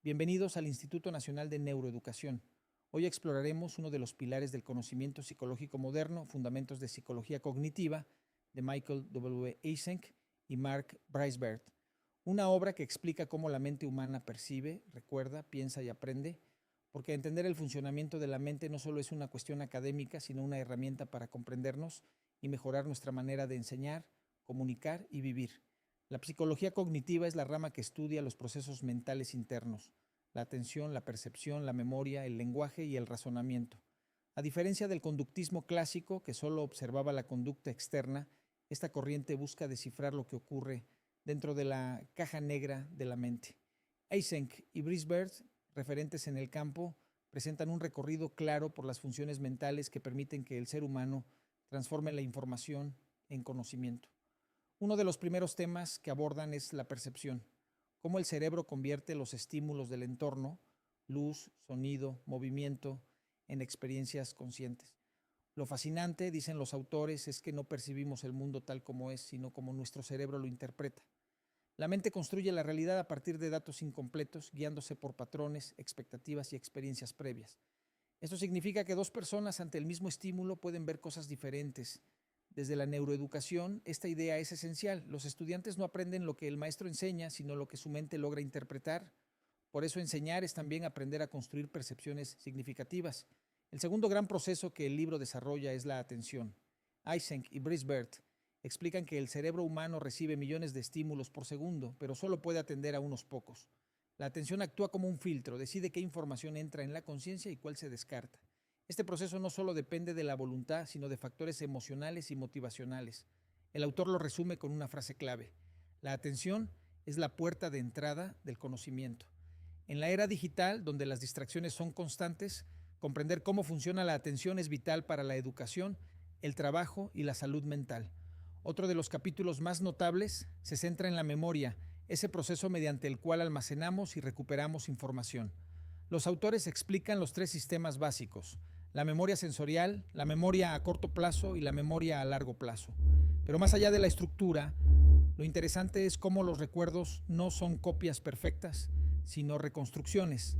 Bienvenidos al Instituto Nacional de Neuroeducación. Hoy exploraremos uno de los pilares del conocimiento psicológico moderno, Fundamentos de Psicología Cognitiva, de Michael W. Eysenck y Mark Breisbert, una obra que explica cómo la mente humana percibe, recuerda, piensa y aprende, porque entender el funcionamiento de la mente no solo es una cuestión académica, sino una herramienta para comprendernos y mejorar nuestra manera de enseñar, comunicar y vivir. La psicología cognitiva es la rama que estudia los procesos mentales internos, la atención, la percepción, la memoria, el lenguaje y el razonamiento. A diferencia del conductismo clásico, que solo observaba la conducta externa, esta corriente busca descifrar lo que ocurre dentro de la caja negra de la mente. Eysenck y Breisbert, referentes en el campo, presentan un recorrido claro por las funciones mentales que permiten que el ser humano transforme la información en conocimiento. Uno de los primeros temas que abordan es la percepción, cómo el cerebro convierte los estímulos del entorno, luz, sonido, movimiento, en experiencias conscientes. Lo fascinante, dicen los autores, es que no percibimos el mundo tal como es, sino como nuestro cerebro lo interpreta. La mente construye la realidad a partir de datos incompletos, guiándose por patrones, expectativas y experiencias previas. Esto significa que dos personas ante el mismo estímulo pueden ver cosas diferentes. Desde la neuroeducación, esta idea es esencial. Los estudiantes no aprenden lo que el maestro enseña, sino lo que su mente logra interpretar. Por eso enseñar es también aprender a construir percepciones significativas. El segundo gran proceso que el libro desarrolla es la atención. Eysenck y Breisbert explican que el cerebro humano recibe millones de estímulos por segundo, pero solo puede atender a unos pocos. La atención actúa como un filtro, decide qué información entra en la conciencia y cuál se descarta. Este proceso no solo depende de la voluntad, sino de factores emocionales y motivacionales. El autor lo resume con una frase clave: la atención es la puerta de entrada del conocimiento. En la era digital, donde las distracciones son constantes, comprender cómo funciona la atención es vital para la educación, el trabajo y la salud mental. Otro de los capítulos más notables se centra en la memoria, ese proceso mediante el cual almacenamos y recuperamos información. Los autores explican los tres sistemas básicos: la memoria sensorial, la memoria a corto plazo y la memoria a largo plazo. Pero más allá de la estructura, lo interesante es cómo los recuerdos no son copias perfectas, sino reconstrucciones.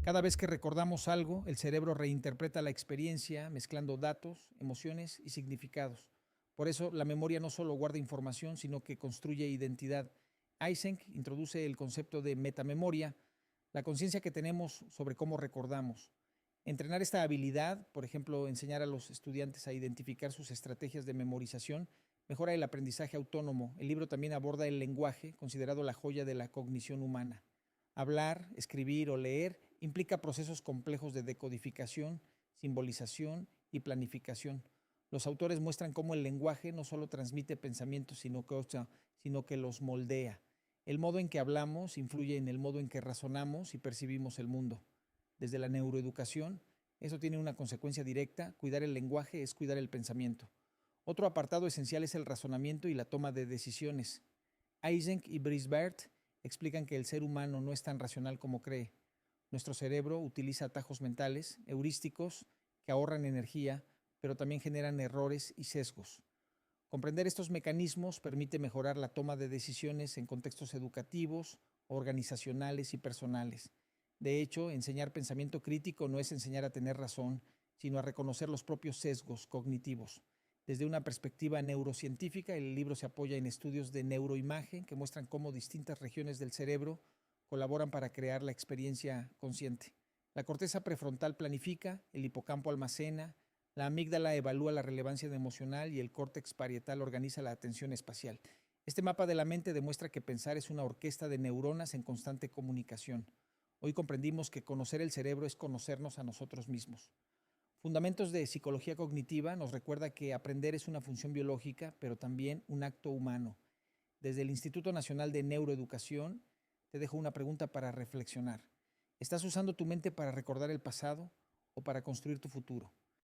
Cada vez que recordamos algo, el cerebro reinterpreta la experiencia mezclando datos, emociones y significados. Por eso, la memoria no solo guarda información, sino que construye identidad. Eysenck introduce el concepto de metamemoria, la conciencia que tenemos sobre cómo recordamos. Entrenar esta habilidad, por ejemplo, enseñar a los estudiantes a identificar sus estrategias de memorización, mejora el aprendizaje autónomo. El libro también aborda el lenguaje, considerado la joya de la cognición humana. Hablar, escribir o leer implica procesos complejos de decodificación, simbolización y planificación. Los autores muestran cómo el lenguaje no solo transmite pensamientos, sino que los moldea. El modo en que hablamos influye en el modo en que razonamos y percibimos el mundo. Desde la neuroeducación, eso tiene una consecuencia directa: cuidar el lenguaje es cuidar el pensamiento. Otro apartado esencial es el razonamiento y la toma de decisiones. Eysenck y Breisbert explican que el ser humano no es tan racional como cree. Nuestro cerebro utiliza atajos mentales, heurísticos, que ahorran energía, pero también generan errores y sesgos. Comprender estos mecanismos permite mejorar la toma de decisiones en contextos educativos, organizacionales y personales. De hecho, enseñar pensamiento crítico no es enseñar a tener razón, sino a reconocer los propios sesgos cognitivos. Desde una perspectiva neurocientífica, el libro se apoya en estudios de neuroimagen que muestran cómo distintas regiones del cerebro colaboran para crear la experiencia consciente. La corteza prefrontal planifica, el hipocampo almacena, la amígdala evalúa la relevancia emocional y el córtex parietal organiza la atención espacial. Este mapa de la mente demuestra que pensar es una orquesta de neuronas en constante comunicación. Hoy comprendimos que conocer el cerebro es conocernos a nosotros mismos. Fundamentos de Psicología Cognitiva nos recuerda que aprender es una función biológica, pero también un acto humano. Desde el Instituto Nacional de Neuroeducación, te dejo una pregunta para reflexionar. ¿Estás usando tu mente para recordar el pasado o para construir tu futuro?